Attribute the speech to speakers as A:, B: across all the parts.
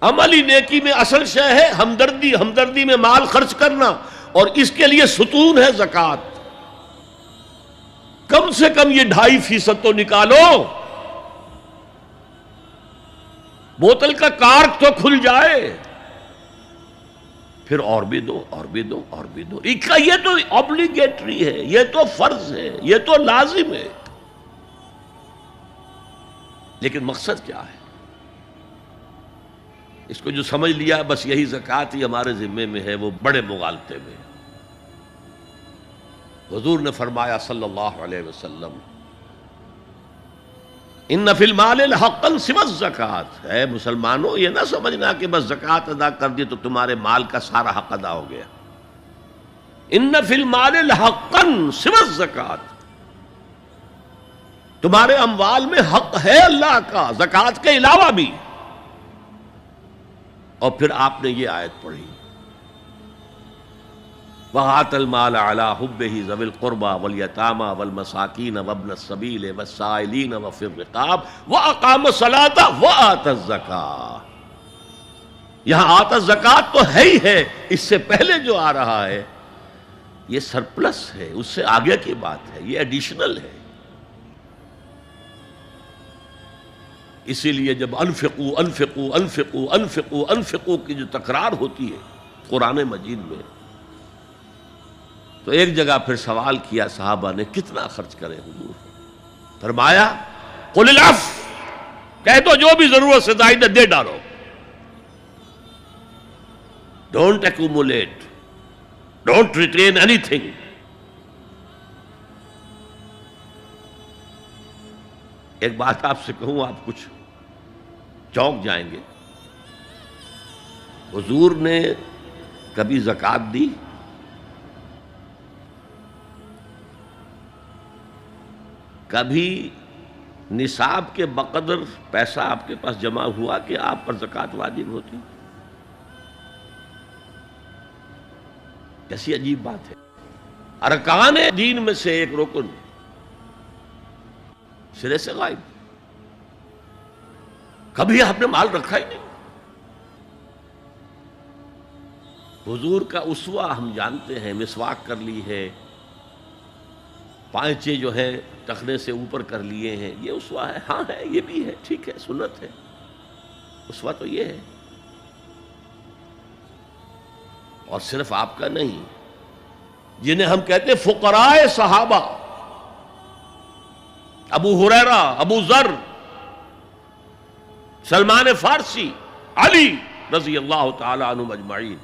A: عملی نیکی میں اصل شے ہے ہمدردی، ہمدردی میں مال خرچ کرنا، اور اس کے لیے ستون ہے زکوٰۃ۔ کم سے کم یہ 2.5% تو نکالو، بوتل کا کارک تو کھل جائے، پھر اور بھی دو، اور بھی دو، اور بھی دو۔ یہ تو obligatory ہے، یہ تو فرض ہے، یہ تو لازم ہے۔ لیکن مقصد کیا ہے؟ اس کو جو سمجھ لیا بس یہی زکوٰۃ ہی ہمارے ذمے میں ہے، وہ بڑے مغالطے میں۔ حضور نے فرمایا صلی اللہ علیہ وسلم، ان فی المال حقا سوى الزکوٰۃ، اے مسلمانوں یہ نہ سمجھنا کہ بس زکوٰۃ ادا کر دی تو تمہارے مال کا سارا حق ادا ہو گیا۔ ان فی المال حقا سوى الزکوٰۃ، تمہارے اموال میں حق ہے اللہ کا زکوٰۃ کے علاوہ بھی۔ اور پھر آپ نے یہ آیت پڑھی، وَآتَى الْمَالَ عَلَىٰ حُبِّهِ ذَوِي الْقُرْبَىٰ وَالْيَتَامَىٰ وَالْمَسَاكِينَ وَابْنَ السَّبِيلِ وَالسَّائِلِينَ وَفِي الرِّقَابِ وَأَقَامَ الصَّلَاةَ وَآتَى الزَّكَاةَ۔ یہاں آتا زکوٰۃ تو ہے ہی ہے، اس سے پہلے جو آ رہا ہے یہ سرپلس ہے، اس سے آگے کی بات ہے، یہ ایڈیشنل ہے۔ اسی لیے جب انفقوا انفقوا انفقوا انفقوا انفقوا کی جو تکرار ہوتی ہے قرآن مجید میں، تو ایک جگہ پھر سوال کیا صحابہ نے، کتنا خرچ کریں حضور؟ فرمایا قل العفو، کہہ دو جو بھی ضرورت سے زائد دے ڈالو، don't accumulate, don't retain any thing. ایک بات آپ سے کہوں، آپ کچھ چونک جائیں گے، حضور نے کبھی زکوٰۃ دی؟ کبھی نصاب کے بقدر پیسہ آپ کے پاس جمع ہوا کہ آپ پر زکوٰۃ واجب ہوتی؟ کیسی عجیب بات ہے۔ ارکان دین میں سے ایک رکن سرے سے غائب، کبھی آپ نے مال رکھا ہی نہیں۔ حضور کا اسوہ ہم جانتے ہیں، مسواک کر لی ہے، پانچے جو ہے ٹخنے سے اوپر کر لیے ہیں، یہ اسوہ ہے؟ ہاں ہے، یہ بھی ہے، ٹھیک ہے، سنت ہے، اسوہ تو یہ ہے۔ اور صرف آپ کا نہیں، جنہیں ہم کہتے ہیں فقراء صحابہ، ابو ہریرہ، ابو ذر، سلمان فارسی، علی رضی اللہ تعالی عنہم اجمعین،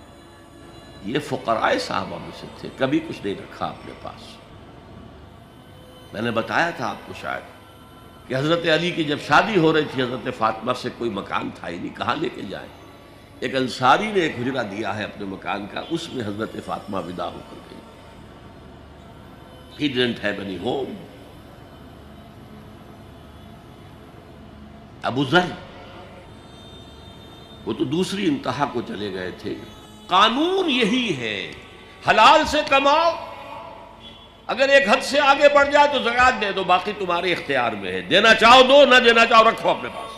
A: یہ فقراء صحابہ میں سے تھے، کبھی کچھ نہیں رکھا اپنے پاس۔ میں نے بتایا تھا آپ کو شاید کہ حضرت علی کی جب شادی ہو رہی تھی حضرت فاطمہ سے، کوئی مکان تھا ہی نہیں، کہاں لے کے جائیں؟ ایک انصاری نے ایک حجرہ دیا ہے اپنے مکان کا، اس میں حضرت فاطمہ ودا ہو کر گئی۔ He didn't have any home۔ ابو ذر وہ تو دوسری انتہا کو چلے گئے تھے۔ قانون یہی ہے، حلال سے کماؤ، اگر ایک حد سے آگے بڑھ جائے تو زکوٰۃ دے دو، باقی تمہارے اختیار میں ہے، دینا چاہو دو، نہ دینا چاہو رکھو اپنے پاس۔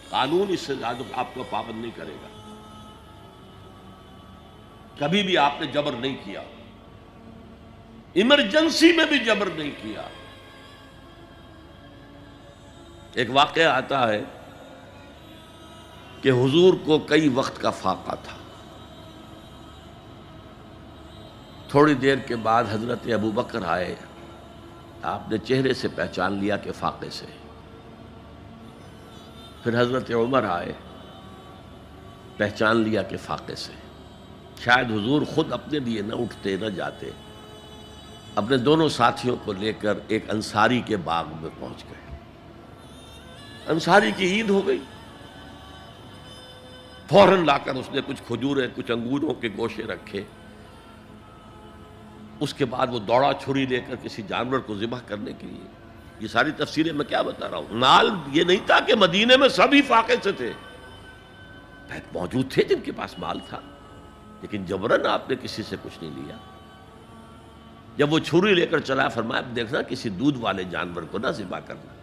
A: قانون اس سے زیادہ آپ کو پابند نہیں کرے گا۔ کبھی بھی آپ نے جبر نہیں کیا، ایمرجنسی میں بھی جبر نہیں کیا۔ ایک واقعہ آتا ہے کہ حضور کو کئی وقت کا فاقہ تھا، تھوڑی دیر کے بعد حضرت ابو بکر آئے، آپ نے چہرے سے پہچان لیا کہ فاقے سے۔ پھر حضرت عمر آئے، پہچان لیا کہ فاقے سے۔ شاید حضور خود اپنے لیے نہ اٹھتے نہ جاتے، اپنے دونوں ساتھیوں کو لے کر ایک انصاری کے باغ میں پہنچ گئے۔ انصاری کی عید ہو گئی، فوراً لا کر اس نے کچھ کھجوریں، کچھ انگوروں کے گوشے رکھے۔ اس کے بعد وہ دوڑا چھری لے کر کسی جانور کو ذبح کرنے کے لیے۔ یہ ساری تفسیریں میں کیا بتا رہا ہوں؟ مال یہ نہیں تھا کہ مدینے میں سبھی فاقے سے تھے، موجود تھے جن کے پاس مال تھا، لیکن جبراً آپ نے کسی سے کچھ نہیں لیا۔ جب وہ چھری لے کر چلا، فرمایا دیکھنا کسی دودھ والے جانور کو نہ ذبح کرنا۔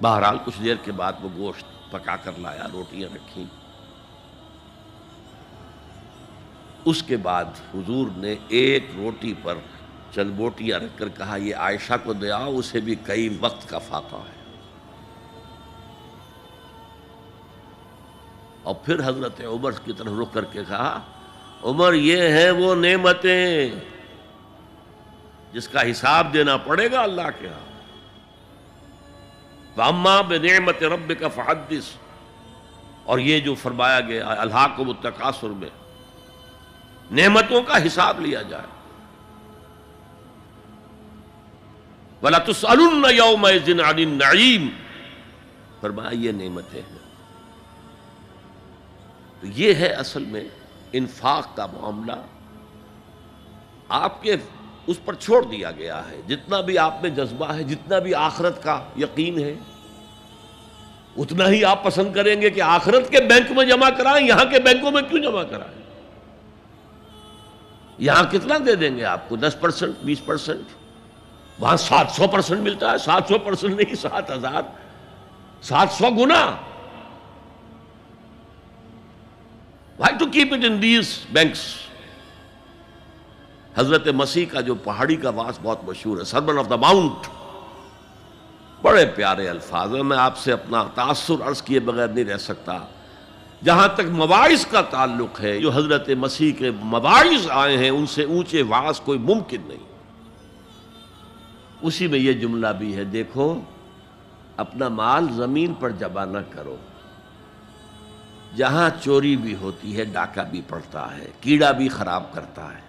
A: بہرحال کچھ دیر کے بعد وہ گوشت پکا کر لایا، روٹیاں رکھیں۔ اس کے بعد حضور نے ایک روٹی پر چند بوٹیاں رکھ کر کہا یہ عائشہ کو دے آؤ، اسے بھی کئی وقت کا فاقہ ہے۔ اور پھر حضرت عمر کی طرف رخ کر کے کہا عمر یہ ہیں وہ نعمتیں جس کا حساب دینا پڑے گا اللہ کے ہاں۔ وَأَمَّا بِنِعْمَةِ رَبِّكَ فَحَدِّثْ، اور یہ جو فرمایا گیا الہاکم التکاثر میں نعمتوں کا حساب لیا جائے۔ وَلَتُسْأَلُنَّ يَوْمَئِذٍ عَنِ النَّعِيمِ، فرمایا یہ نعمتیں ہیں۔ تو یہ ہے اصل میں انفاق کا معاملہ، آپ کے اس پر چھوڑ دیا گیا ہے۔ جتنا بھی آپ میں جذبہ ہے، جتنا بھی آخرت کا یقین ہے، اتنا ہی آپ پسند کریں گے کہ آخرت کے بینک میں جمع کرائیں، یہاں کے بینکوں میں کیوں جمع کرائیں؟ یہاں کتنا دے دیں گے آپ کو؟ 10%، 20%؟ وہاں 700% ملتا ہے۔ 700% نہیں، 7000، 700 گنا۔ Why to keep it in these banks؟ حضرت مسیح کا جو پہاڑی کا واس بہت مشہور ہے، سرمن آف دا ماؤنٹ، بڑے پیارے الفاظ ہیں۔ میں آپ سے اپنا تاثر عرض کیے بغیر نہیں رہ سکتا۔ جہاں تک مواعظ کا تعلق ہے، جو حضرت مسیح کے مواعظ آئے ہیں ان سے اونچے وعظ کوئی ممکن نہیں۔ اسی میں یہ جملہ بھی ہے، دیکھو اپنا مال زمین پر جمع نہ کرو، جہاں چوری بھی ہوتی ہے ڈاکہ بھی پڑتا ہے، کیڑا بھی خراب کرتا ہے۔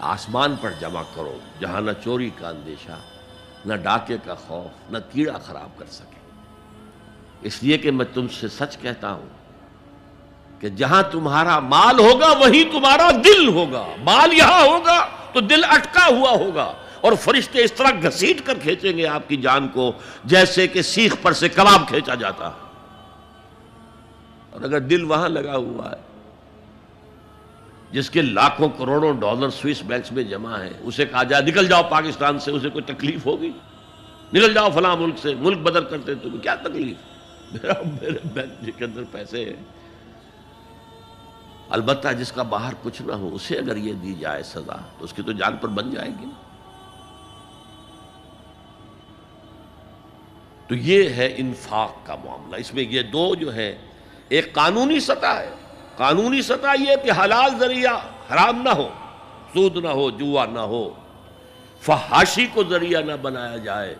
A: آسمان پر جمع کرو جہاں نہ چوری کا اندیشہ، نہ ڈاکے کا خوف، نہ کیڑا خراب کر سکے۔ اس لیے کہ میں تم سے سچ کہتا ہوں کہ جہاں تمہارا مال ہوگا وہیں تمہارا دل ہوگا۔ مال یہاں ہوگا تو دل اٹکا ہوا ہوگا، اور فرشتے اس طرح گھسیٹ کر کھینچیں گے آپ کی جان کو جیسے کہ سیخ پر سے کباب کھینچا جاتا ہے۔ اور اگر دل وہاں لگا ہوا ہے جس کے لاکھوں کروڑوں ڈالر سوئس بینکس میں جمع ہیں، اسے کہا جائے نکل جاؤ پاکستان سے، اسے کوئی تکلیف ہوگی؟ نکل جاؤ فلاں ملک سے، ملک بدل کرتے تمہیں کیا تکلیف؟ میرے بینک کے اندر پیسے ہیں۔ البتہ جس کا باہر کچھ نہ ہو، اسے اگر یہ دی جائے سزا تو اس کی تو جان پر بن جائے گی۔ تو یہ ہے انفاق کا معاملہ۔ اس میں یہ دو جو ہے، ایک قانونی سطح ہے۔ قانونی سطح یہ کہ حلال ذریعہ حرام نہ ہو، سود نہ ہو، جوا نہ ہو، فحاشی کو ذریعہ نہ بنایا جائے،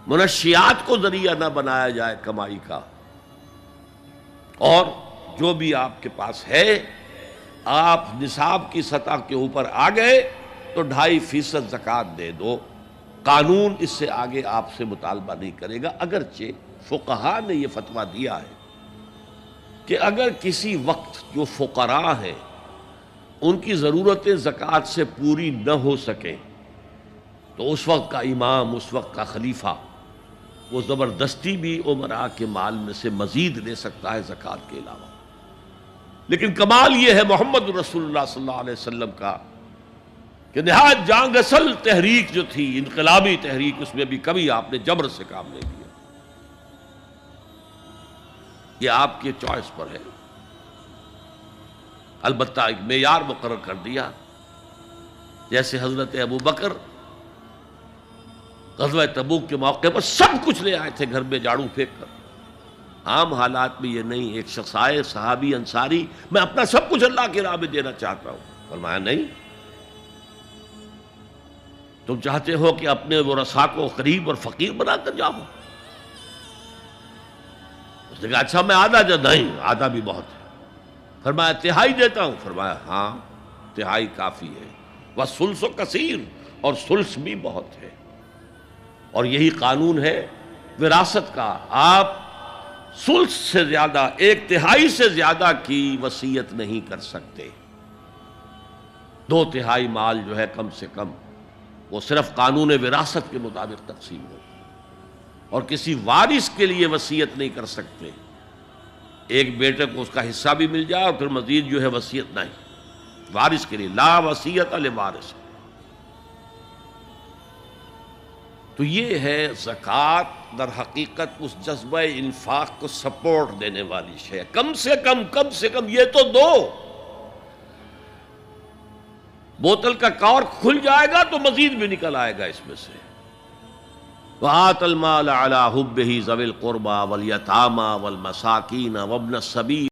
A: منشیات کو ذریعہ نہ بنایا جائے کمائی کا۔ اور جو بھی آپ کے پاس ہے، آپ نصاب کی سطح کے اوپر آ گئے تو 2.5% زکوٰۃ دے دو۔ قانون اس سے آگے آپ سے مطالبہ نہیں کرے گا، اگرچہ فقہاء نے یہ فتویٰ دیا ہے کہ اگر کسی وقت جو فقراء ہیں ان کی ضرورتیں زکوٰۃ سے پوری نہ ہو سکیں تو اس وقت کا امام، اس وقت کا خلیفہ، وہ زبردستی بھی امراء کے مال میں سے مزید لے سکتا ہے زکوٰۃ کے علاوہ۔ لیکن کمال یہ ہے محمد رسول اللہ صلی اللہ علیہ وسلم کا کہ نہایت جان اصل تحریک جو تھی، انقلابی تحریک، اس میں بھی کبھی آپ نے جبر سے کام نہیں کیا۔ یہ آپ کے چوائس پر ہے۔ البتہ ایک معیار مقرر کر دیا، جیسے حضرت ابو بکر غزوہ تبوک کے موقع پر سب کچھ لے آئے تھے گھر میں جھاڑو پھینک کر۔ عام حالات میں یہ نہیں، ایک شخص آئے صحابی انصاری، میں اپنا سب کچھ اللہ کی راہ میں دینا چاہتا ہوں، فرمایا نہیں، تم چاہتے ہو کہ اپنے ورثاء کو قریب اور فقیر بنا کر جاؤ؟ اس نے کہا اچھا میں آدھا نہیں، آدھا بھی بہت ہے۔ فرمایا تہائی دیتا ہوں؟ فرمایا ہاں تہائی کافی ہے۔ وَالثُلُثُ کثیر، اور ثلث بھی بہت ہے۔ اور یہی قانون ہے وراثت کا، آپ ثلث سے زیادہ، 1/3 سے زیادہ کی وصیت نہیں کر سکتے۔ 2/3 مال جو ہے کم سے کم وہ صرف قانون وراثت کے مطابق تقسیم ہو، اور کسی وارث کے لیے وصیت نہیں کر سکتے۔ ایک بیٹے کو اس کا حصہ بھی مل جائے اور پھر مزید جو ہے وصیت نہیں، وارث کے لیے لا وصیت لوارث۔ تو یہ ہے زکوٰۃ، در حقیقت اس جذبہ انفاق کو سپورٹ دینے والی شے، کم سے کم یہ تو دو۔ بوتل کا کارک کھل جائے گا تو مزید بھی نکل آئے گا اس میں سے۔ وَآتَ الْمَالَ عَلَىٰ حُبِّهِ ذَوِي الْقُرْبَىٰ وَالْيَتَامَىٰ وَالْمَسَاكِينَ وَابْنَ السَّبِيلِ